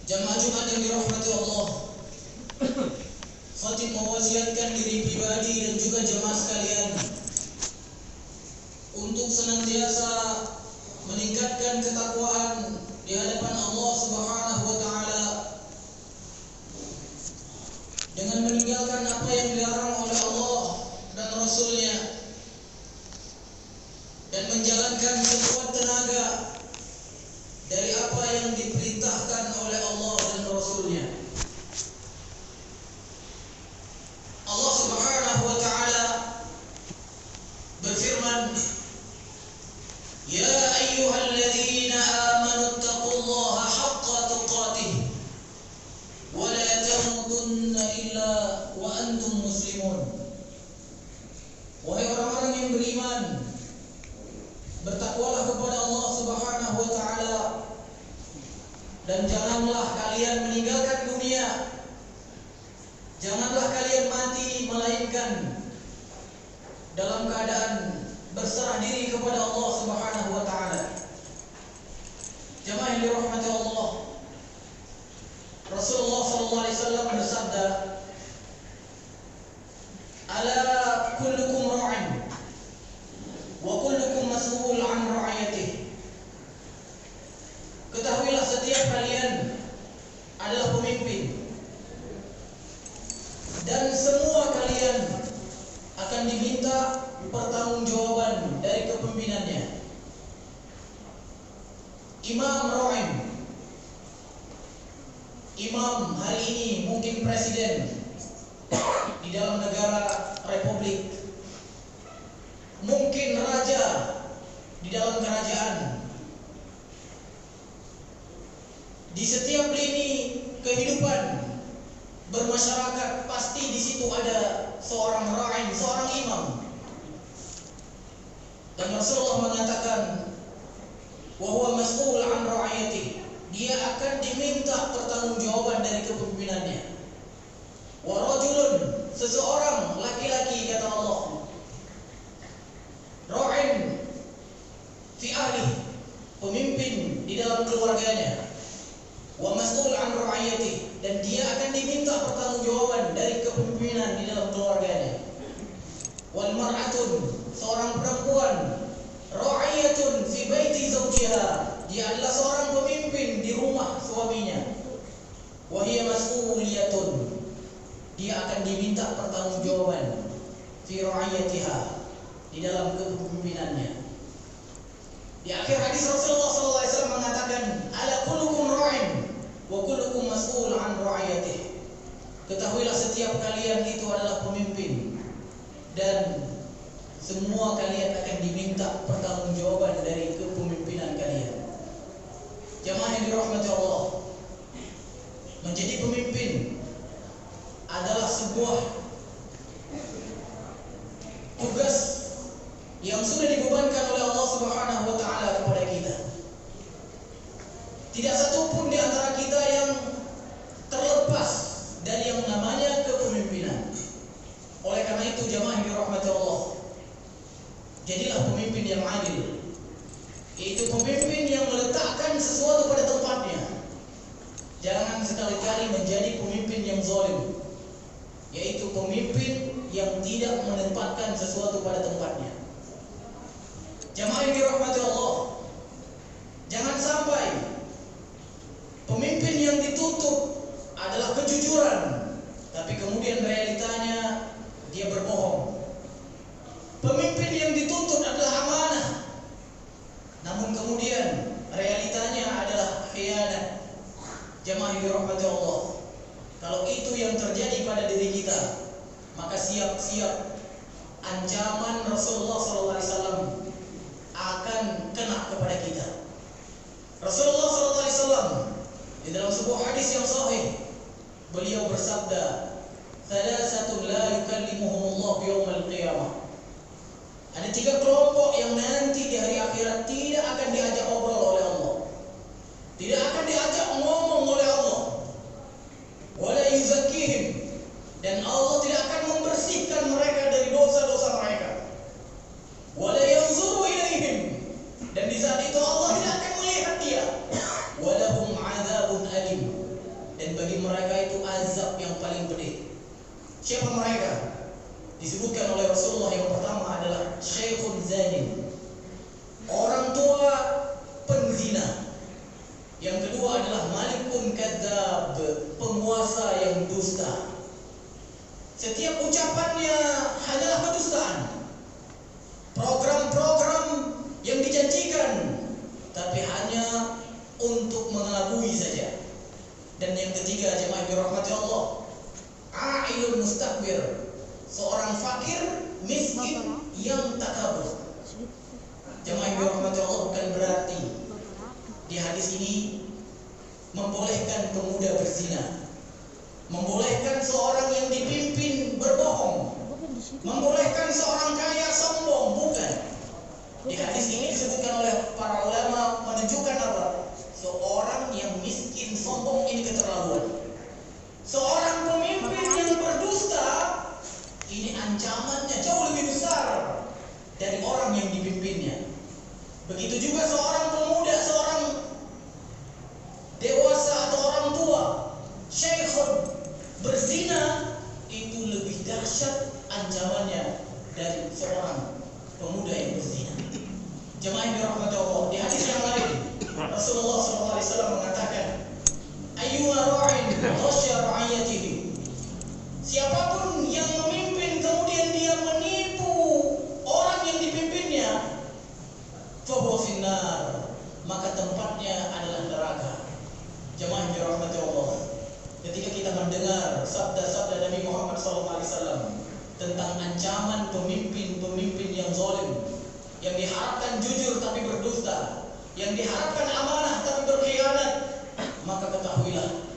Jamaah Jumat yang dirahmati Allah, khatib mewasiatkan diri pribadi dan juga jamaah sekalian untuk senantiasa meningkatkan ketakwaan di hadapan Allah Subhanahu wa taala dengan meninggalkan apa yang dilarang oleh Allah dan Rasul-Nya dan menjalankan sekuat tenaga dari apa yang diperintahkan oleh Allah dan Rasul-Nya. Allah Subhanahu wa taala berfirman, "Ya ayyuhalladzina amanu taqullaha haqqa tuqatih wa la tamutunna illa wa antum muslimun." Wahai orang-orang yang beriman, bertakwalah kepada Allah Subhanahu wa taala dan janganlah kalian meninggalkan dunia. Janganlah kalian mati melainkan dalam keadaan berserah diri kepada Allah Subhanahu wa taala. Jemaah yang dirahmati Allah, Rasulullah sallallahu alaihi wasallam bersabda, "Ala kullukum ra'in wa kullukum mas'ul 'an ra'iyatihi." Ketahuilah setiap kalian adalah pemimpin dan semua kalian akan diminta pertanggungjawaban dari kepemimpinannya. Imam ra'in, imam hari ini mungkin presiden di dalam negara republik, mungkin raja di dalam kerajaan. Di setiap lini kehidupan bermasyarakat pasti di situ ada seorang ra'in, seorang imam. Dan Rasulullah mengatakan, "Wa huwa mas'ul 'an ra'iyatihi." Dia akan diminta pertanggungjawaban dari kepemimpinannya. Wa rajulun, seseorang laki-laki, kata Allah, ra'in fi ahli, pemimpin di dalam keluarganya. Wa mas'ul 'an ra'iyatihi, dan dia akan diminta pertanggungjawaban dari kepemimpinan di dalam keluarganya. Wal mar'atun, seorang perempuan, ra'iyatun fi baiti zawjiha, dia adalah seorang pemimpin di rumah suaminya. Wa hiya mas'uliyatun, dia akan diminta pertanggungjawaban fi ra'iyatiha, di dalam kepemimpinannya. Di akhir hadis Rasulullah SAW mengatakan, "Ala kullukum ra'in wa kullukum mas'ul 'an ra'iyatihi." Ketahuilah setiap kalian itu adalah pemimpin dan semua kalian akan diminta pertanggungjawaban dari kepemimpinan kalian. Jamaah yang dirahmati Allah, menjadi pemimpin adalah sebuah tugas yang sudah dibebankan oleh Allah Subhanahu wa taala kepada kita. Tidak satu pun di antara kita yang terlepas dari yang namanya kepemimpinan. Oleh karena itu, jamaah yang dirahmati Allah, jadilah pemimpin yang adil, yaitu pemimpin yang meletakkan sesuatu pada tempatnya. Jangan sekali-kali menjadi pemimpin yang zalim, yaitu pemimpin yang tidak menempatkan sesuatu pada tempatnya. Jamaah yang dirahmati Allah, jangan sampai pemimpin yang dituntut adalah kejujuran, tapi kemudian realitanya dia berbohong. Pemimpin yang dituntut adalah amanah, namun kemudian realitanya adalah khianat. Jamaah yang dirahmati Allah, kalau itu yang terjadi pada diri kita, maka siap-siap ancaman Rasulullah SAW akan kena kepada kita. Rasulullah SAW di dalam sebuah hadis yang sahih, beliau bersabda, "Thalathatun la yukallimuhumullah yaumal qiyamah." Ada 3 kelompok yang nanti di hari akhirat tidak akan diajak ngobrol oleh Allah, tidak akan diajak ngomong oleh Allah. Wala yuzakkihim, dan Allah tidak akan membersihkan mereka dari dosa-dosa mereka. Wala yanzuru ilaihim, dan di saat itu Allah tidak akan melihat dia. Walahum adzabun alim, dan bagi mereka itu azab yang paling pedih. Siapa mereka? Disebutkan oleh Rasulullah, yang pertama adalah Syekhun Zanin, orang tua penzina. Yang kedua adalah Malikun Kadzab, penguasa yang dusta. Setiap ucapannya hanyalah kedustaan. Program-program yang dijanjikan tapi hanya untuk mengelabui saja. Dan yang ketiga, jemaah dirahmati Allah, A'ilun mustakbir, seorang fakir miskin yang takabur. Jemaah dirahmati Allah, bukan berarti di hadis ini membolehkan pemuda berzina, membolehkan seorang yang dipimpin berbohong, membolehkan seorang kaya sombong, bukan. Di hadis ini disebutkan oleh para ulama menunjukkan apa? Seorang yang miskin sombong ini keterlaluan. Seorang pemimpin yang berdusta ini ancamannya jauh lebih besar dari orang yang dipimpinnya. Begitu juga seorang pemuda, seorang dewasa atau orang tua, syekhun, berzina, itu lebih dahsyat ancamannya dari seorang pemuda yang berzina. Jemaah yang dirahmati Allah, di hadis yang lain Rasulullah SAW mengatakan, ayyuma ra'in ghasya ra'iyatihi, siapapun yang memimpin kemudian dia menipu orang yang dipimpinnya, fahuwa finnar, maka tempatnya adalah neraka. Jemaah yang dirahmati Allah, ketika kita mendengar sabda-sabda Nabi Muhammad SAW tentang ancaman pemimpin-pemimpin yang zalim, yang diharapkan jujur tapi berdusta, yang diharapkan amanah tapi berkhianat, maka ketahuilah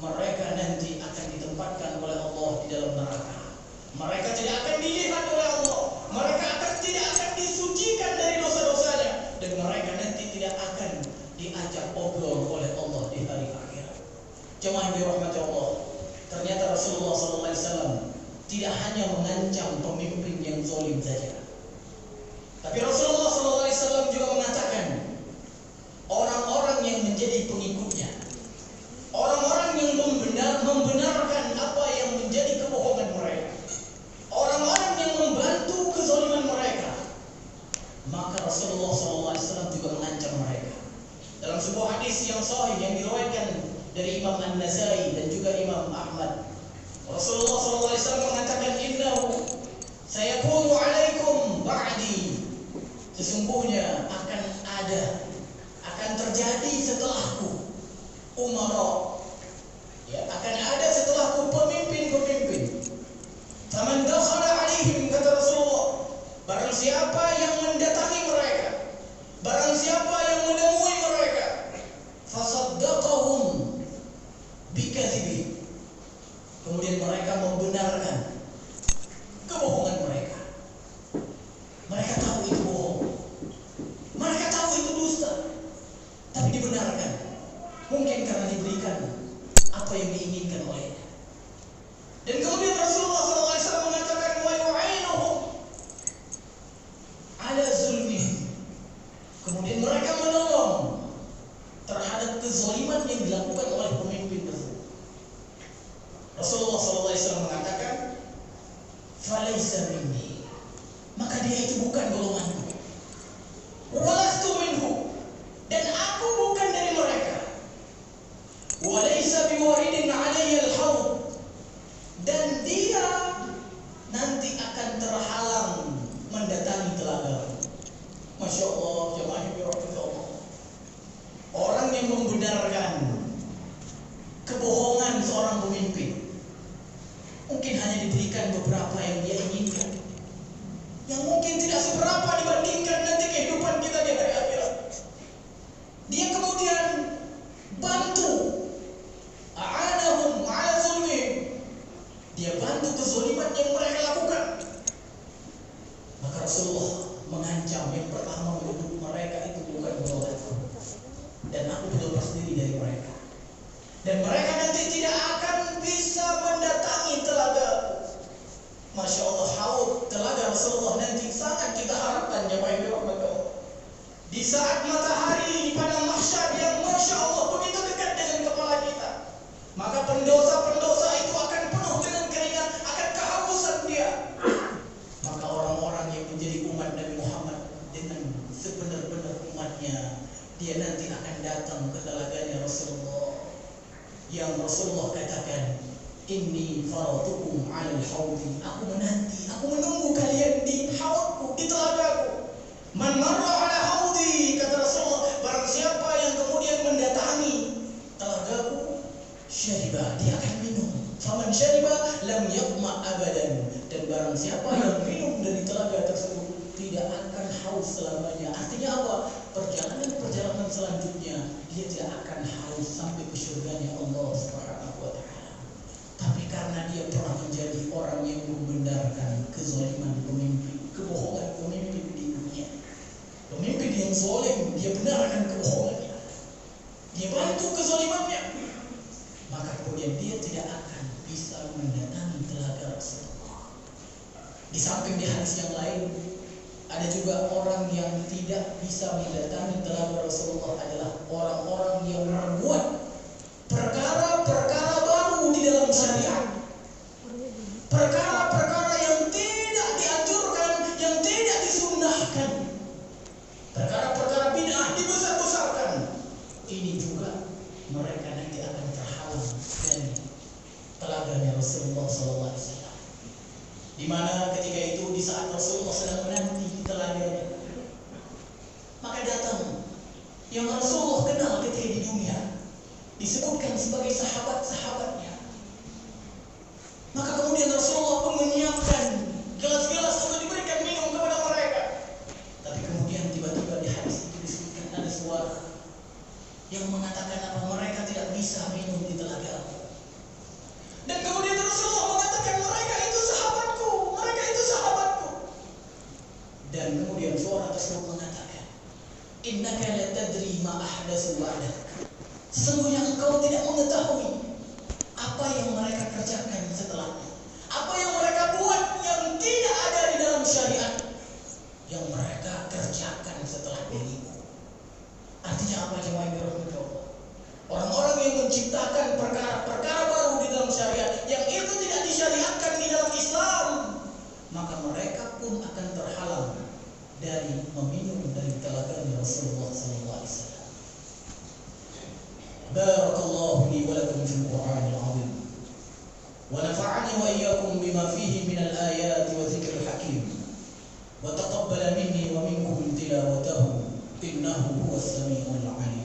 mereka nanti akan ditempatkan oleh Allah di dalam neraka. Mereka tidak akan dilihat oleh Allah, mereka tidak akan disucikan dari dosa-dosanya, dan mereka nanti tidak akan diajak obrol oleh Allah di hari akhirat. Jemaah yang dirahmati Allah, ternyata Rasulullah SAW tidak hanya mengancam pemimpin yang zalim saja, tapi Rasulullah SAW juga mengatakan orang-orang yang menjadi pengikutnya, orang-orang yang membenarkan apa yang menjadi kebohongan mereka, orang-orang yang membantu kezaliman mereka, maka Rasulullah SAW juga mengancam mereka. Dalam sebuah hadis yang sahih yang diriwayatkan dari Imam An-Nasai dan juga Imam Ahmad, Rasulullah SAW mengatakan, innahu sayakunu alaikum ba'di, sesungguhnya akan terjadi setelahku umara, ya, akan ada setelahku pemimpin-pemimpin. Faman dakhala alaihim, kata Rasulullah, barang siapa yang mendatangi mereka, barang siapa yang menemui mereka, fasaddaqahum bikadzibi, kemudian mereka membenarkan kebohongan mereka. Mereka tahu itu bohong, mereka tahu itu dusta, tapi dibenarkan, mungkin karena diberikan apa yang diinginkan olehnya. Dan kemudian Rasulullah SAW mengatakan, wa yu'inuhum ala zulmihim, kemudian mereka menolong terhadap kezaliman yang dilakukan oleh pemimpin tersebut. Rasulullah SAW mengatakan, falaysa minni, maka dia itu bukan golonganku. Walastu minhu, dan aku bukan dari mereka. Walaysa biwaridin alayya al-hawd, dan dia nanti akan terhalang mendatangi telaga. Masya Allah, jemaah yang dirahmati Allah, orang yang membenarkan kebohongan seorang pemimpin mungkin hanya diberikan beberapa yang dia inginkan, yang mungkin tidak seberapa dibandingkan nanti kehidupan kita di hari akhirat. Dia kemudian bantu, a'anahum ala zulmihim, dia bantu kezaliman yang mereka lakukan. Maka Rasulullah mengancam, yang pertama menyebut mereka itu bukan golonganku, dan aku berlepas diri dari mereka, dan mereka nanti tidak akan bisa mendatangi telaga. Masya Allah, haud, telaga Rasulullah nanti sangat kita harapkan, jemaah yang dirahmati Allah. Di saat matahari di padang mahsyar yang Masya Allah begitu dekat dengan kepala kita, maka yang Rasulullah katakan, inni faratukum 'alal haudi, aku menanti, aku menunggu kalian di haudku, di telagaku. Man marra 'ala haudi, kata Rasulullah, barang siapa yang kemudian mendatangi telagaku, syariba, dia akan minum. Faman syariba lam yaqma abadan, dan barang siapa yang minum dari telaga tersebut tidak akan haus selamanya. Artinya apa? Perjalanan selanjutnya dia tidak akan haus sampai ke surganya Allah Subhanahu wa taala. Tapi karena dia pernah menjadi orang yang membenarkan kezaliman pemimpin, kebohongan pemimpin di dunia. Pemimpin yang zalim, dia benarkan kebohongannya, dia bantu kezalimannya, maka kemudian dia tidak akan bisa mendatangi telaga Rasulullah. Di samping di hadis yang lain, ada juga orang yang tidak bisa mendatangi telaga Rasulullah adalah orang-orang yang membuat perkara-perkara baru di dalam syariat. Perkara-perkara yang tidak dianjurkan, yang tidak disunnahkan. Perkara-perkara bid'ah dibesar-besarkan. Ini juga mereka nanti akan terhalang dari telaganya Rasulullah SAW. Di mana ketika itu di saat Rasulullah sedang menanti di telaganya, maka datang yang Rasulullah kenal ketika di dunia, disebutkan sebagai sahabat-sahabatnya. Maka kemudian Rasulullah pun menyiapkan gelas-gelas untuk diberikan minum kepada mereka. Tapi kemudian tiba-tiba di hadis itu disebutkan ada suara yang mengatakan apa, mereka tidak bisa minum di telaga. Dan kemudian Rasulullah mengatakan, mereka itu sahabatku, mereka itu sahabatku. Dan kemudian suara tersebut mengatakan, innaka la tadri ma ahdatsu ba'dak. Sesungguhnya engkau tidak mengetahui apa yang mereka kerjakan setelahnya, apa yang mereka buat yang tidak ada di dalam syariat, yang mereka kerjakan setelah dirimu. Artinya apa, jemaah yang dirahmati Allah? Orang-orang yang menciptakan perkara-perkara baru di dalam syariat yang itu tidak disyariatkan di dalam Islam, maka mereka pun akan terhalang dari meminum dari telaga Rasulullah SAW. Barakallahu li wa lakum fil Qur'anil 'azim wa nafa'ani wa iyyakum bima fihi minal ayati wa dzikril hakim wa taqabbala minni wa minkum tilawatahu innahu huwas samiul 'alim.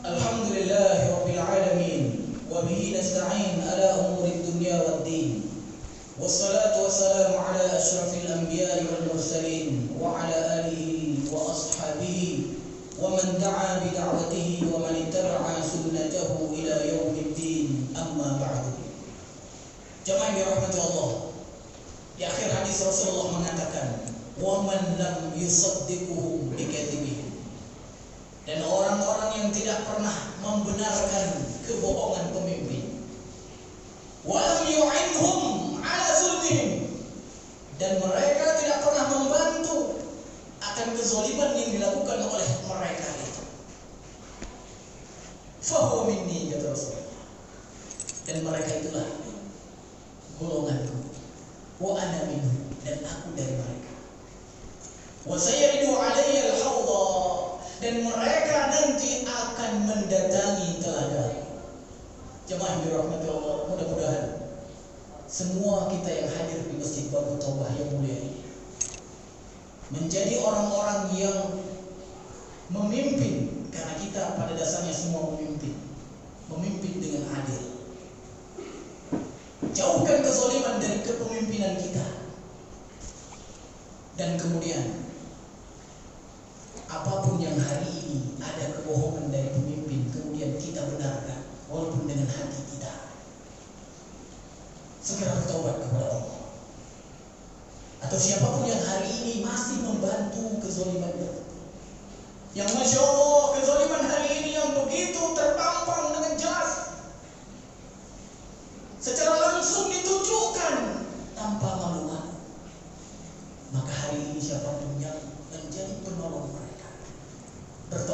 Alhamdulillahi Rabbil Alamin, wa bihi nasta'in ala umuri dunya wad din, wassalatu wassalamu ala asyrafil anbiya'i wal mursalin wa ala alihi wa ashabihi wa man da'a bi da'watihi wa man ittaba'a sunnatahu ila yaumiddin, amma ba'du. Jemaah yang dirahmati Allah, di akhir hadis Rasulullah mengatakan, wa man lam yusaddiquhum bikadzibihim, dan orang-orang yang tidak pernah membenarkan kebohongan pemimpin, walam yu'inhum ala zulmihim, dan mereka tidak pernah membantu akan kezaliman yang dilakukan oleh mereka itu, fahuwa minni, kata Rasulullah, dan mereka itulah golonganku, wa ana minhum, dan aku dari mereka, wa sayyidu alayya al-hawdha, dan mereka nanti akan mendatangi telaga. Jemaah yang dirahmati Allah, mudah-mudahan semua kita yang hadir di Masjid Babu Taubah yang mulia ini menjadi orang-orang yang memimpin, karena kita pada dasarnya semua memimpin dengan adil. Jauhkan kezaliman dari kepemimpinan kita, dan kemudian apapun yang hari ini ada kebohongan dari pemimpin, kemudian kita benarkan, walaupun dengan hati kita, segera bertobat kepada Allah. Atau siapapun yang hari ini masih membantu kezaliman itu, yang Masya Allah kezaliman hari ini yang begitu terpampang dengan jelas, secara langsung ditunjukkan tanpa malu-malu, maka hari ini siapapun yang menjadi penolong mereka, bertobat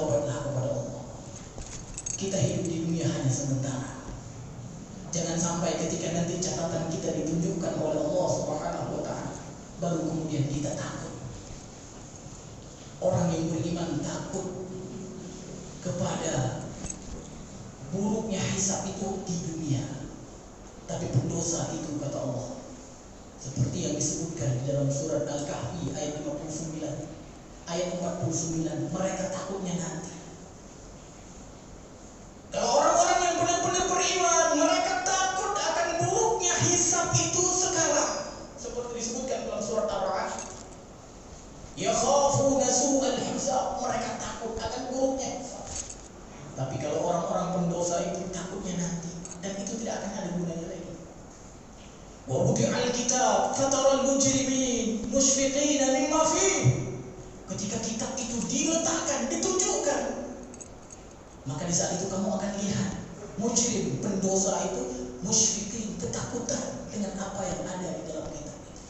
sementara. Jangan sampai ketika nanti catatan kita ditunjukkan oleh Allah Subhanahu wa Ta'ala, baru kemudian kita takut. Orang yang beriman takut kepada buruknya hisab itu di dunia, tapi pendosa itu, kata Allah, seperti yang disebutkan di dalam surat Al-Kahfi ayat 59, ayat 49, mereka takutnya nanti. Kalau orang-orang yang benar-benar beriman, mereka takut akan buruknya hisab itu sekarang, seperti disebutkan dalam surat Ar-Ra'd. Yakhafuna su'al hisab, mereka takut akan buruknya hisab. Tapi kalau orang-orang pendosa itu takutnya nanti, dan itu tidak akan ada gunanya lagi. Wa wudi'al kitab fataral mujrimin mushfiqina mimma fihi. Ketika kitab itu diletakkan, ditunjukkan, maka di saat itu kamu akan lihat mujrim, pendosa itu musyfiqin, ketakutan dengan apa yang ada di dalam kitab itu.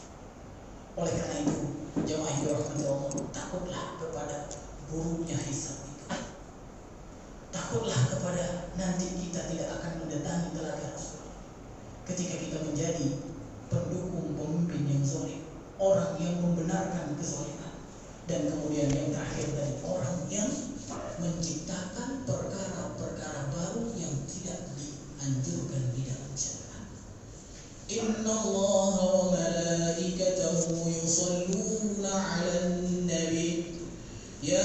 Oleh karena itu, jemaah yang dirahmati Allah, takutlah kepada buruknya hisab itu. Takutlah kepada nanti kita tidak akan mendatangi telaga Rasul. Ketika kita menjadi pendukung pemimpin yang zalim, orang yang membenarkan kezaliman, dan kemudian yang terakhir dari orang yang menciptakan perkara-perkara baru yang tidak dianjurkan di dalam syariat. Inna Allah wa malaikatahu yusalluna 'alan nabi ya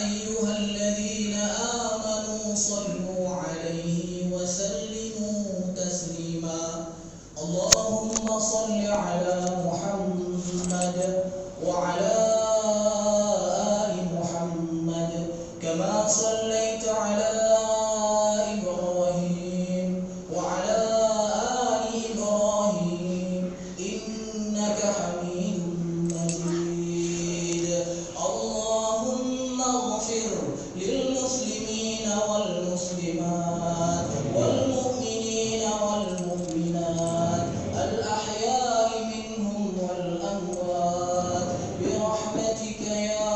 ayyuhalladzina amanu sallu 'alaihi wa sallimu taslima. Allahumma salli 'ala Muhammad wa 'ala كما صليت على إبراهيم وعلى آل إبراهيم إنك حميد مجيد. اللهم اغفر للمسلمين والمسلمات والمؤمنين والمؤمنات الأحياء منهم والأموات برحمتك يا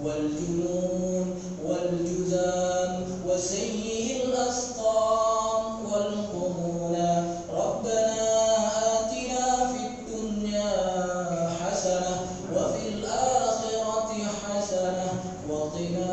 والجنون والجذام وسيء الأسقام والقرون. ربنا آتنا في الدنيا حسنة وفي الآخرة حسنة وقنا